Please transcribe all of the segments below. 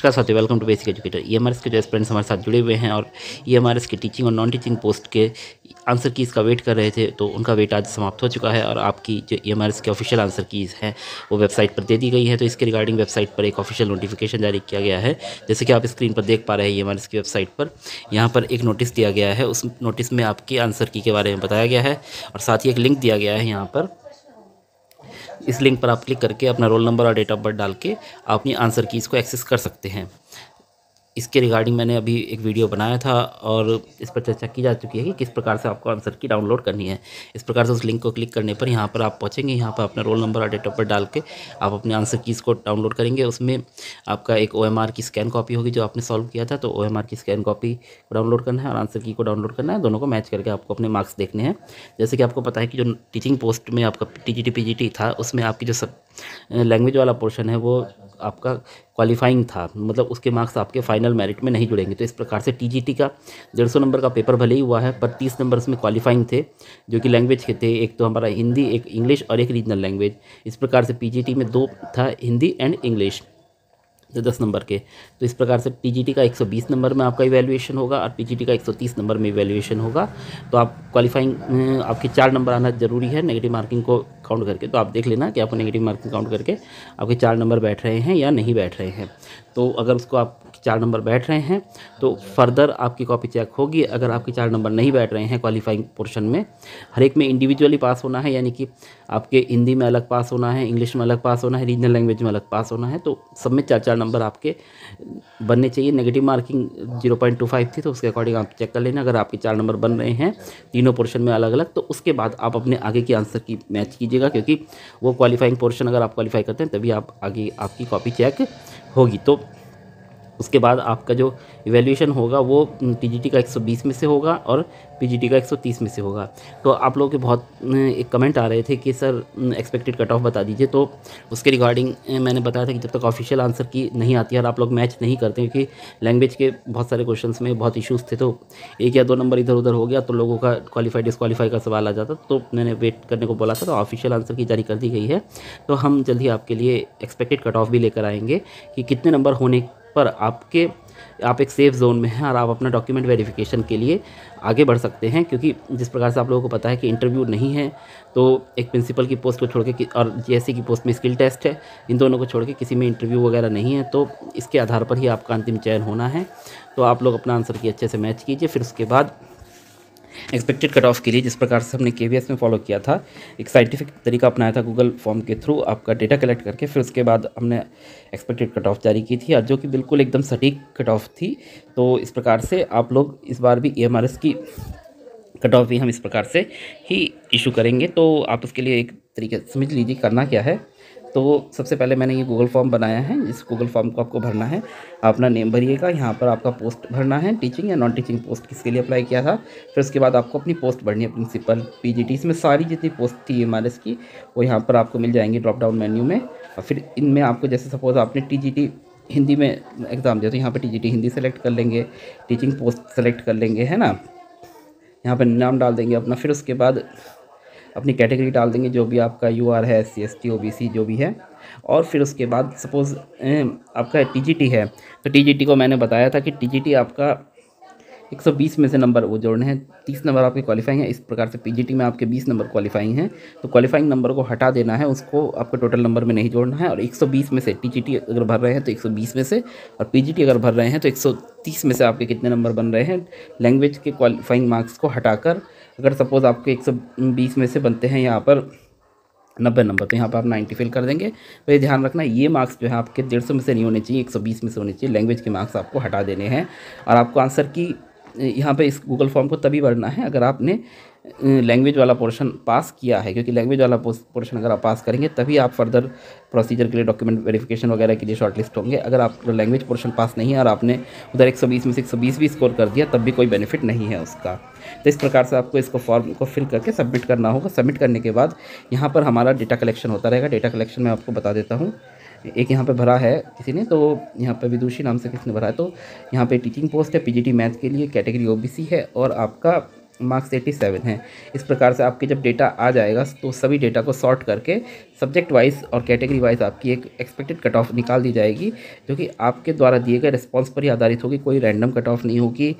नमस्कार साथियों, welcome to basic educator. EMRS के जो एस्पिरेंट्स हमारे साथ जुड़े हुए हैं और ईएमआरएस के टीचिंग और नॉन टीचिंग पोस्ट के आंसर कीज़ का वेट कर रहे थे, तो उनका वेट आज समाप्त हो चुका है और आपकी जो ईएमआरएस के ऑफिशियल आंसर कीज़ हैं वो वेबसाइट पर दे दी गई है। तो इसके रिगार्डिंग वेबसाइट पर एक ऑफिशियल नोटिफिकेशन जारी किया गया है। जैसे कि आप स्क्रीन पर देख पा रहे हैं, ईएमआरएस की वेबसाइट पर यहाँ पर एक नोटिस दिया गया है। उस नोटिस में आपकी आंसर की के बारे में बताया गया है और साथ ही एक लिंक दिया गया है। यहाँ पर इस लिंक पर आप क्लिक करके अपना रोल नंबर और डेट ऑफ बर्थ डाल के आप अपनी आंसर कीज़ को एक्सेस कर सकते हैं। इसके रिगार्डिंग मैंने अभी एक वीडियो बनाया था और इस पर चर्चा की जा चुकी है कि किस प्रकार से आपको आंसर की डाउनलोड करनी है। इस प्रकार से उस लिंक को क्लिक करने पर यहाँ पर आप पहुँचेंगे। यहाँ पर अपना रोल नंबर और डेट ऑफ बर्थ डाल के आप अपने आंसर कीज़ को डाउनलोड करेंगे। उसमें आपका एक OMR की स्कैन कॉपी होगी जो आपने सॉल्व किया था, तो OMR की स्कैन कॉपी को डाउनलोड करना है और आंसर की को डाउनलोड करना है। दोनों को मैच करके आपको अपने मार्क्स देखने हैं। जैसे कि आपको पता है कि जो टीचिंग पोस्ट में आपका TGT PGT था, उसमें आपकी जो सब लैंग्वेज वाला पोर्शन है वो आपका क्वालिफाइंग था, मतलब उसके मार्क्स आपके फाइनल मेरिट में नहीं जुड़ेंगे। तो इस प्रकार से TGT का 150 नंबर का पेपर भले ही हुआ है, पर 30 नंबर उसमें क्वालिफाइंग थे जो कि लैंग्वेज के थे। एक तो हमारा हिंदी, एक इंग्लिश और एक रीजनल लैंग्वेज। इस प्रकार से PGT में 2 था, हिंदी एंड इंग्लिश, तो 10 नंबर के। तो इस प्रकार से TGT का 120 नंबर में आपका इवैल्यूएशन होगा और PGT का 130 नंबर में इवैल्यूएशन होगा। तो आप क्वालिफाइंग आपके 4 नंबर आना ज़रूरी है नेगेटिव मार्किंग को काउंट करके। तो आप देख लेना कि आपको नेगेटिव मार्किंग काउंट करके आपके 4 नंबर बैठ रहे हैं या नहीं बैठ रहे हैं। तो अगर उसको आप 4 नंबर बैठ रहे हैं तो फर्दर आपकी कॉपी चेक होगी। अगर आपके 4 नंबर नहीं बैठ रहे हैं क्वालिफाइंग पोर्शन में, हर एक में इंडिविजुअली पास होना है, यानी कि आपके हिंदी में अलग पास होना है, इंग्लिश में अलग पास होना है, रीजनल लैंग्वेज में अलग पास होना है। तो सब में 4-4 नंबर आपके बनने चाहिए। नेगेटिव मार्किंग 0.25 थी, तो उसके अकॉर्डिंग आप चेक कर लेना। अगर आपके 4 नंबर बन रहे हैं तीनों पोर्शन में अलग अलग, तो उसके बाद आप अपने आगे की आंसर की मैच कीजिएगा, क्योंकि वो क्वालिफाइंग पोर्शन अगर आप क्वालिफाई करते हैं तभी आप आगे आपकी कॉपी चेक होगी। तो उसके बाद आपका जो इवैल्यूएशन होगा वो TGT का 120 में से होगा और PGT का 130 में से होगा। तो आप लोगों के बहुत एक कमेंट आ रहे थे कि सर एक्सपेक्टेड कट ऑफ बता दीजिए। तो उसके रिगार्डिंग मैंने बताया था कि जब तक ऑफिशियल आंसर की नहीं आती है और आप लोग मैच नहीं करते, क्योंकि लैंग्वेज के बहुत सारे क्वेश्चंस में बहुत इश्यूज़ थे, तो 1 या 2 नंबर इधर उधर हो गया तो लोगों का क्वालिफाई डिसक्वालीफाई का सवाल आ जाता। तो मैंने वेट करने को बोला था, तो ऑफिशियल आंसर की जारी कर दी गई है। तो हम जल्द ही आपके लिए एक्सपेक्टेड कट ऑफ भी लेकर आएंगे कि कितने नंबर होने पर आप एक सेफ़ जोन में हैं और आप अपना डॉक्यूमेंट वेरिफिकेशन के लिए आगे बढ़ सकते हैं। क्योंकि जिस प्रकार से आप लोगों को पता है कि इंटरव्यू नहीं है, तो एक प्रिंसिपल की पोस्ट को छोड़ के और GSE की पोस्ट में स्किल टेस्ट है, इन दोनों को छोड़ के किसी में इंटरव्यू वगैरह नहीं है। तो इसके आधार पर ही आपका अंतिम चयन होना है। तो आप लोग अपना आंसर की अच्छे से मैच कीजिए। फिर उसके बाद एक्सपेक्टेड कट ऑफ के लिए जिस प्रकार से हमने KVS में फॉलो किया था, एक साइंटिफिक तरीका अपनाया था गूगल फॉर्म के थ्रू आपका डेटा कलेक्ट करके, फिर उसके बाद हमने एक्सपेक्टेड कट ऑफ जारी की थी और जो कि बिल्कुल एकदम सटीक कट ऑफ थी। तो इस प्रकार से आप लोग इस बार भी EMRS की कट ऑफ भी हम इस प्रकार से ही इशू करेंगे। तो आप उसके लिए एक तरीके समझ लीजिए करना क्या है। तो सबसे पहले मैंने ये गूगल फॉर्म बनाया है। इस गूगल फॉर्म को आपको भरना है, अपना नेम भरिएगा, यहाँ पर आपका पोस्ट भरना है, टीचिंग या नॉन टीचिंग पोस्ट किसके लिए अप्लाई किया था। फिर उसके बाद आपको अपनी पोस्ट भरनी है, प्रिंसिपल, PGT, इसमें सारी जितनी पोस्ट थी EMRS की वो यहाँ पर आपको मिल जाएंगी ड्रॉप डाउन मेन्यू में। और फिर इनमें आपको जैसे सपोज़ आपने TGT हिंदी में एग्ज़ाम दिया तो यहाँ पर TGT हिंदी सेलेक्ट कर लेंगे, टीचिंग पोस्ट सेलेक्ट कर लेंगे, है ना। यहाँ पर नाम डाल देंगे अपना, फिर उसके बाद अपनी कैटेगरी डाल देंगे, जो भी आपका UR है, SC ST OBC जो भी है। और फिर उसके बाद सपोज़ आपका TGT है, तो TGT को मैंने बताया था कि TGT आपका 120 में से नंबर वो जोड़ने हैं। 30 नंबर आपके क्वालिफाइंग है। इस प्रकार से PGT में आपके 20 नंबर क्वालिफाइंग हैं, तो क्वालिफाइंग नंबर को हटा देना है, उसको आपको टोटल नंबर में नहीं जोड़ना है। और 120 में से TGT अगर भर रहे हैं तो 120 में से, और PGT अगर भर रहे हैं तो 130 में से आपके कितने नंबर बन रहे हैं लैंग्वेज के क्वालिफाइंग मार्क्स को हटाकर। अगर सपोज़ आपके 120 में से बनते हैं यहाँ पर 90 नंबर, तो यहाँ पर आप 90 फिल कर देंगे। तो ये ध्यान रखना, ये मार्क्स जो है आपके 150 में से नहीं होने चाहिए, 120 में से होने चाहिए। लैंग्वेज के मार्क्स आपको हटा देने हैं। और आपको आंसर की यहाँ पे इस गूगल फॉर्म को तभी भरना है अगर आपने लैंग्वेज वाला पोर्शन पास किया है, क्योंकि लैंग्वेज वाला पोर्शन अगर आप पास करेंगे तभी आप फर्दर प्रोसीजर के लिए डॉक्यूमेंट वेरिफिकेशन वगैरह के लिए शॉर्टलिस्ट होंगे। अगर आप लैंग्वेज पोर्शन पास नहीं है और आपने उधर 120 में से 120 भी स्कोर कर दिया, तब भी कोई बेनिफिट नहीं है उसका। तो इस प्रकार से आपको इसको फॉर्म को फिल करके सबमिट करना होगा। सबमिट करने के बाद यहाँ पर हमारा डेटा कलेक्शन होता रहेगा। डेटा कलेक्शन मैं आपको बता देता हूँ। एक यहाँ पे भरा है किसी ने, तो यहाँ पे विदुषी नाम से किसी ने भरा है। तो यहाँ पे टीचिंग पोस्ट है, PGT मैथ के लिए, कैटेगरी OBC है और आपका मार्क्स 87 हैं। इस प्रकार से आपके जब डेटा आ जाएगा तो सभी डेटा को सॉर्ट करके सब्जेक्ट वाइज और कैटेगरी वाइज आपकी एक एक्सपेक्टेड कट ऑफ निकाल दी जाएगी, जो कि आपके द्वारा दिए गए रिस्पॉन्स पर ही आधारित होगी। कोई रैंडम कट ऑफ नहीं होगी।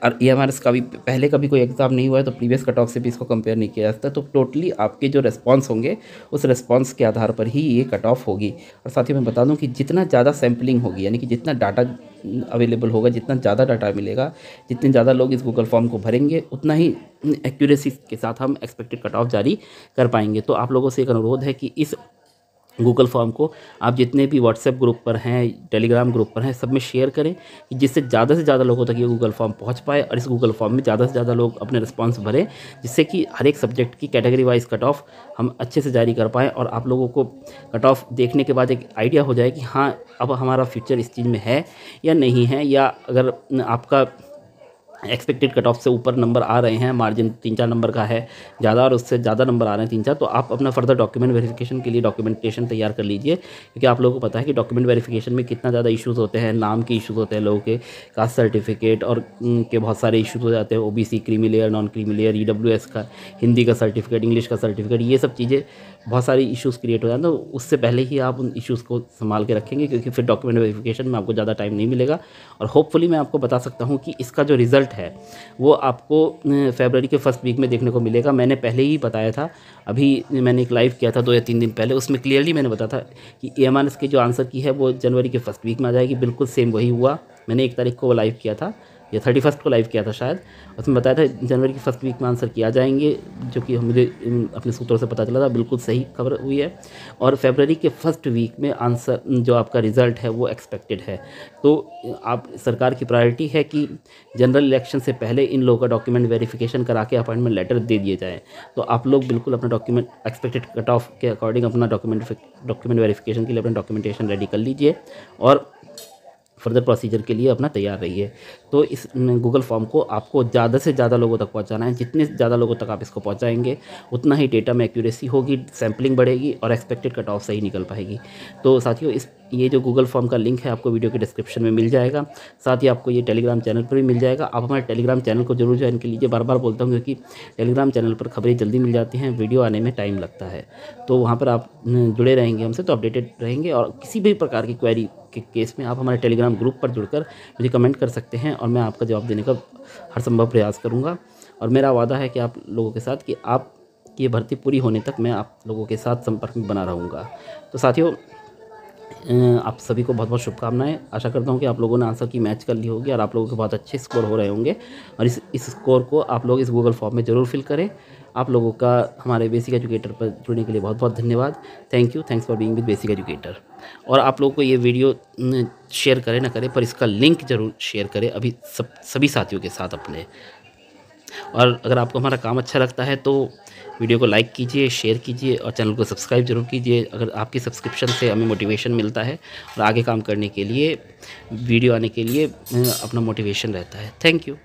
और EMRS का भी पहले कभी कोई एग्ज़ाम नहीं हुआ है तो प्रीवियस कट ऑफ से भी इसको कंपेयर नहीं किया जा सकता। तो टोटली आपके जो रिस्पॉन्स होंगे उस रिस्पॉन्स के आधार पर ही ये कट ऑफ होगी। और साथ ही मैं बता दूं कि जितना ज़्यादा सैम्पलिंग होगी, यानी कि जितना डाटा अवेलेबल होगा, जितना ज़्यादा डाटा मिलेगा, जितने ज़्यादा लोग इस गूगल फॉर्म को भरेंगे, उतना ही एक्यूरेसी के साथ हम एक्सपेक्टेड कट ऑफ जारी कर पाएंगे। तो आप लोगों से एक अनुरोध है कि इस गूगल फॉर्म को आप जितने भी व्हाट्सएप ग्रुप पर हैं, टेलीग्राम ग्रुप पर हैं, सब में शेयर करें कि जिससे ज़्यादा से ज़्यादा लोगों तक ये गूगल फॉर्म पहुंच पाए और इस गूगल फॉर्म में ज़्यादा से ज़्यादा लोग अपने रिस्पांस भरें, जिससे कि हर एक सब्जेक्ट की कैटेगरी वाइज कट ऑफ हम अच्छे से जारी कर पाएँ और आप लोगों को कट ऑफ देखने के बाद एक आइडिया हो जाए कि हाँ, अब हमारा फ्यूचर इस चीज़ में है या नहीं है, या अगर आपका एक्सपेक्टेड कट ऑफ से ऊपर नंबर आ रहे हैं, मार्जिन 3-4 नंबर का है ज़्यादा और उससे ज़्यादा नंबर आ रहे हैं 3-4, तो आप अपना फर्दर डॉक्यूमेंट वेरिफिकेशन के लिए डॉक्यूमेंटेशन तैयार कर लीजिए। क्योंकि आप लोगों को पता है कि डॉक्यूमेंट वेरिफिकेशन में कितना ज़्यादा इश्यूज़ होते हैं, नाम के इश्यूज़ होते हैं लोगों के, कास्ट सर्टिफिकेट और के बहुत सारे इश्यूज़ हो जाते हैं, OBC, creamy layer, non creamy layer, EWS का, हिंदी का सर्टिफिकेट, इंग्लिश का सर्टिफिकेट, ये सब चीज़ें बहुत सारी इश्यूज़ क्रिएट हो जाते हैं। तो उससे पहले ही आप उन इश्यूज़ को संभाल के रखेंगे, क्योंकि फिर डॉक्यूमेंट वेरिफिकेशन में आपको ज़्यादा टाइम नहीं मिलेगा। और होपफुली मैं आपको बता सकता हूँ कि इसका जो रिज़ल्ट है वो आपको फरवरी के फर्स्ट वीक में देखने को मिलेगा। मैंने पहले ही बताया था, अभी मैंने एक लाइव किया था 2 या 3 दिन पहले, उसमें क्लियरली मैंने बताया था कि EMRS की जो आंसर की है वो जनवरी के फर्स्ट वीक में आ जाएगी। बिल्कुल सेम वही हुआ। मैंने 1 तारीख को वो लाइव किया था या 31 को लाइव किया था शायद, उसमें बताया था जनवरी की फर्स्ट वीक में आंसर किया जाएंगे, जो कि मुझे अपने सूत्रों से पता चला था। बिल्कुल सही खबर हुई है। और फरवरी के फर्स्ट वीक में आंसर जो आपका रिज़ल्ट है वो एक्सपेक्टेड है। तो आप सरकार की प्रायोरिटी है कि जनरल इलेक्शन से पहले इन लोगों का डॉक्यूमेंट वेरिफिकेशन करा के अपॉइंटमेंट लेटर दे दिए जाए। तो आप लोग बिल्कुल अपना डॉक्यूमेंट एक्सपेक्टेड कट ऑफ के अकॉर्डिंग अपना डॉक्यूमेंट वेरिफिकेशन के लिए अपना डॉक्यूमेंटेशन रेडी कर लीजिए और फर्दर प्रोसीजर के लिए अपना तैयार रहिए। तो इस गूगल फॉर्म को आपको ज़्यादा से ज़्यादा लोगों तक पहुंचाना है। जितने ज़्यादा लोगों तक आप इसको पहुंचाएंगे उतना ही डेटा में एक्यूरेसी होगी, सैम्पलिंग बढ़ेगी और एक्सपेक्टेड कट ऑफ सही निकल पाएगी। तो साथियों, ये जो गूगल फॉर्म का लिंक है आपको वीडियो के डिस्क्रिप्शन में मिल जाएगा। साथ ही आपको ये टेलीग्राम चैनल पर भी मिल जाएगा। आप हमारे टेलीग्राम चैनल को जरूर ज्वाइन कर लीजिए। बार बार बोलता हूँ क्योंकि टेलीग्राम चैनल पर खबरें जल्दी मिल जाती हैं, वीडियो आने में टाइम लगता है। तो वहाँ पर आप जुड़े रहेंगे हमसे तो अपडेटेड रहेंगे। और किसी भी प्रकार की क्वेरी के केस में आप हमारे टेलीग्राम ग्रुप पर जुड़कर मुझे कमेंट कर सकते हैं और मैं आपका जवाब देने का हर संभव प्रयास करूंगा। और मेरा वादा है कि आप लोगों के साथ कि आपकी ये भर्ती पूरी होने तक मैं आप लोगों के साथ संपर्क में बना रहूँगा। तो साथियों, आप सभी को बहुत बहुत शुभकामनाएं। आशा करता हूं कि आप लोगों ने आंसर की मैच कर ली होगी और आप लोगों के बहुत अच्छे स्कोर हो रहे होंगे। और इस स्कोर को आप लोग इस गूगल फॉर्म में ज़रूर फिल करें। आप लोगों का हमारे बेसिक एजुकेटर पर जुड़ने के लिए बहुत बहुत धन्यवाद। Thanks for being with basic educator. और आप लोगों को ये वीडियो शेयर करें ना करें, पर इसका लिंक ज़रूर शेयर करें अभी सभी साथियों के साथ अपने। और अगर आपको हमारा काम अच्छा लगता है तो वीडियो को लाइक कीजिए, शेयर कीजिए और चैनल को सब्सक्राइब जरूर कीजिए। अगर आपकी सब्सक्रिप्शन से हमें मोटिवेशन मिलता है और आगे काम करने के लिए, वीडियो आने के लिए अपना मोटिवेशन रहता है। Thank you.